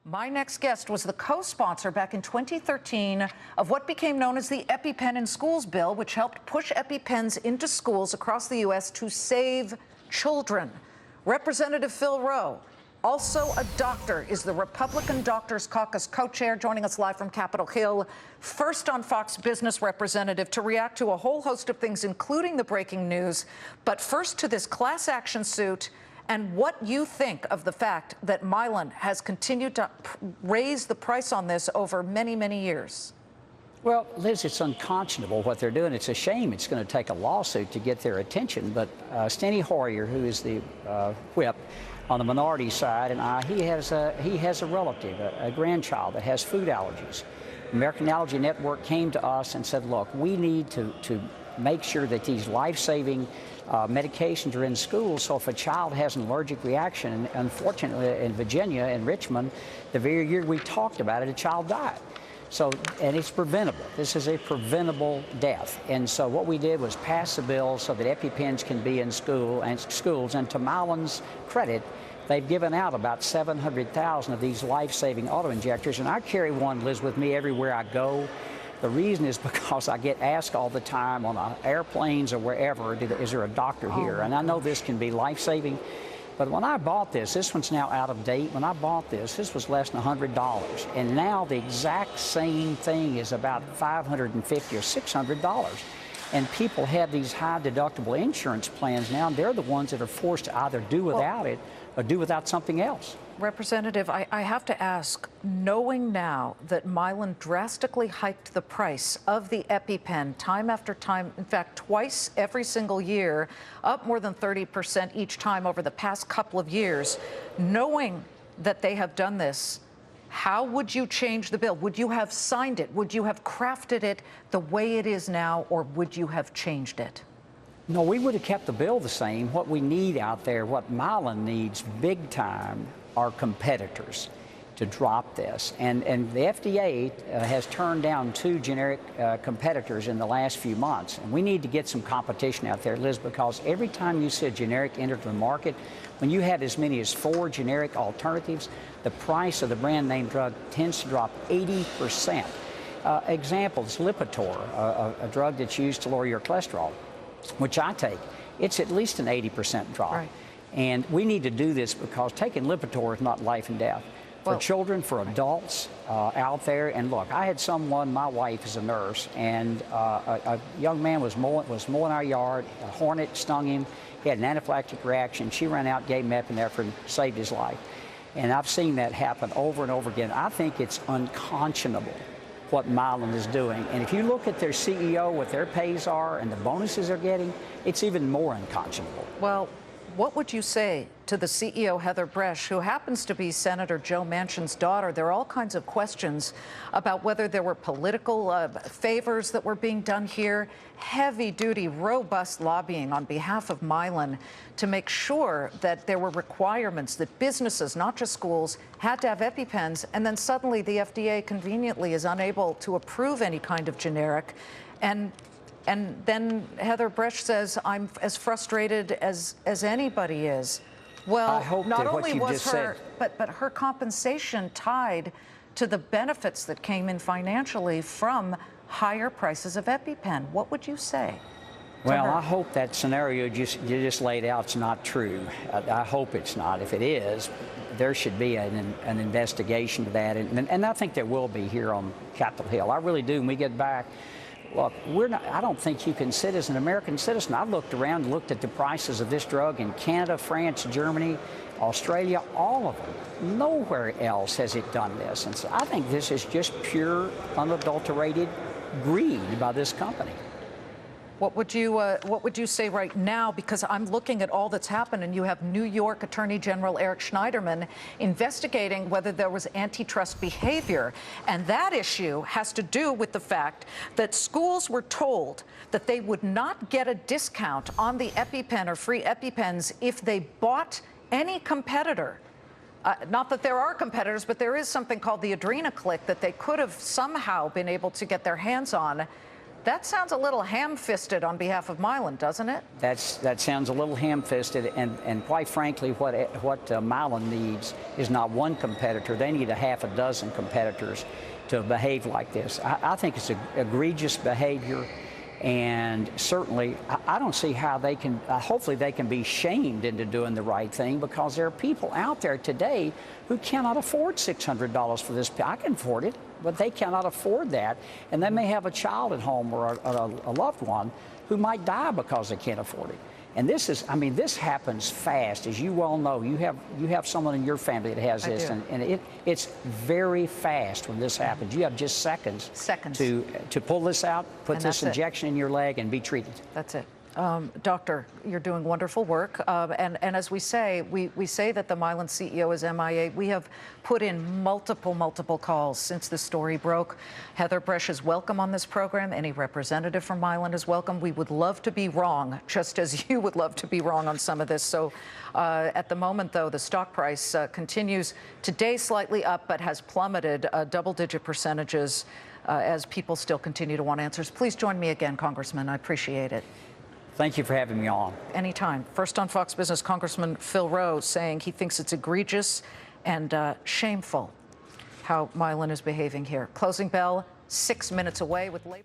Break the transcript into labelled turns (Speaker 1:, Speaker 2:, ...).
Speaker 1: My next guest was the co-sponsor back in 2013 of what became known as the EpiPen in Schools bill, which helped push EpiPens into schools across the U.S. to save children. Representative Phil Rowe, also a doctor, is the Republican Doctors Caucus co-chair, joining us live from Capitol Hill. First on Fox Business Representative to react to a whole host of things, including the breaking news. But first to this class action suit and what you think of the fact that Mylan has continued to raise the price on this over many, many years.
Speaker 2: Well, Liz, it's unconscionable what they're doing. It's a shame it's going to take a lawsuit to get their attention. But Steny Hoyer, who is the whip on the minority side, and he has a relative, a grandchild that has food allergies. American Allergy Network came to us and said, look, we need to make sure that these life-saving medications are in schools, so if a child has an allergic reaction, and unfortunately in Virginia and Richmond, the very year we talked about it, a child died. So, and it's preventable. This is a preventable death. And so what we did was pass a bill so that EpiPens can be in schools, and to Mylan's credit, they've given out about 700,000 of these life-saving auto-injectors, and I carry one, Liz, with me everywhere I go. The reason is because I get asked all the time on airplanes or wherever, is there a doctor here? And I know this can be life-saving, but when I bought this one's now out of date. When I bought this was less than $100. And now the exact same thing is about $550 or $600. And people have these high deductible insurance plans now, and they're the ones that are forced to either do without it or do without something else.
Speaker 1: Representative, I have to ask, knowing now that Mylan drastically hiked the price of the EpiPen time after time, in fact, twice every single year, up more than 30% each time over the past couple of years, knowing that they have done this, how would you change the bill? Would you have signed it? Would you have crafted it the way it is now, or would you have changed it?
Speaker 2: No, we would have kept the bill the same. What we need out there, what Mylan needs big time, are competitors to drop this. And the FDA has turned down 2 generic competitors in the last few months. And we need to get some competition out there, Liz, because every time you see a generic enter the market, when you have as many as 4 generic alternatives, the price of the brand name drug tends to drop 80%. Examples, Lipitor, a drug that's used to lower your cholesterol, which I take, it's at least an 80% drop.
Speaker 1: Right.
Speaker 2: And we need to do this because taking Lipitor is not life and death. For children, for adults out there, and look, I had someone, my wife is a nurse, and a young man was mowing our yard, a hornet stung him, he had an anaphylactic reaction, she ran out, gave him epinephrine, saved his life. And I've seen that happen over and over again. I think it's unconscionable what Mylan is doing. And if you look at their CEO, what their pays are and the bonuses they're getting, it's even more unconscionable.
Speaker 1: Well, what would you say to the CEO, Heather Bresch, who happens to be Senator Joe Manchin's daughter? There are all kinds of questions about whether there were political favors that were being done here. Heavy-duty, robust lobbying on behalf of Mylan to make sure that there were requirements that businesses, not just schools, had to have EpiPens, and then suddenly the FDA conveniently is unable to approve any kind of generic. And then Heather Bresch says, I'm as frustrated as anybody is. Well,
Speaker 2: I hope
Speaker 1: not
Speaker 2: that
Speaker 1: only
Speaker 2: what you
Speaker 1: was
Speaker 2: just
Speaker 1: her,
Speaker 2: said.
Speaker 1: but her compensation tied to the benefits that came in financially from higher prices of EpiPen. What would you say?
Speaker 2: Well, I hope that scenario you just laid out is not true. I hope it's not. If it is, there should be an investigation to that. And I think there will be here on Capitol Hill. I really do. When we get back, look, I don't think you can sit as an American citizen. I've looked around and looked at the prices of this drug in Canada, France, Germany, Australia, all of them. Nowhere else has it done this. And so I think this is just pure, unadulterated greed by this company.
Speaker 1: What would you say right now? Because I'm looking at all that's happened, and you have New York Attorney General Eric Schneiderman investigating whether there was antitrust behavior. And that issue has to do with the fact that schools were told that they would not get a discount on the EpiPen or free EpiPens if they bought any competitor. Not that there are competitors, but there is something called the Adrenaclick that they could have somehow been able to get their hands on. That sounds a little ham-fisted on behalf of Milan, doesn't it?
Speaker 2: That sounds a little ham-fisted, and quite frankly, what Milan needs is not one competitor. They need a half a dozen competitors to behave like this. I think it's egregious behavior, and certainly I don't see how they can, hopefully they can be shamed into doing the right thing, because there are people out there today who cannot afford $600 for this. I can afford it, but they cannot afford that, and they may have a child at home or a loved one who might die because they can't afford it. And this is, I mean, this happens fast, as you well know. You have someone in your family that has this, and it's very fast when this happens. You have just seconds to pull this out, put this injection in your leg, and be treated.
Speaker 1: That's it. Doctor, you're doing wonderful work. And as we say, we say that the Milan CEO is MIA. We have put in multiple calls since the story broke. Heather Bresch is welcome on this program. Any representative from Milan is welcome. We would love to be wrong, just as you would love to be wrong on some of this. So at the moment, though, the stock price continues today slightly up, but has plummeted double-digit percentages as people still continue to want answers. Please join me again, Congressman. I appreciate it.
Speaker 2: Thank you for having me on.
Speaker 1: Anytime. First on Fox Business, Congressman Phil Rowe saying he thinks it's egregious and shameful how Milan is behaving here. Closing bell 6 minutes away with labor.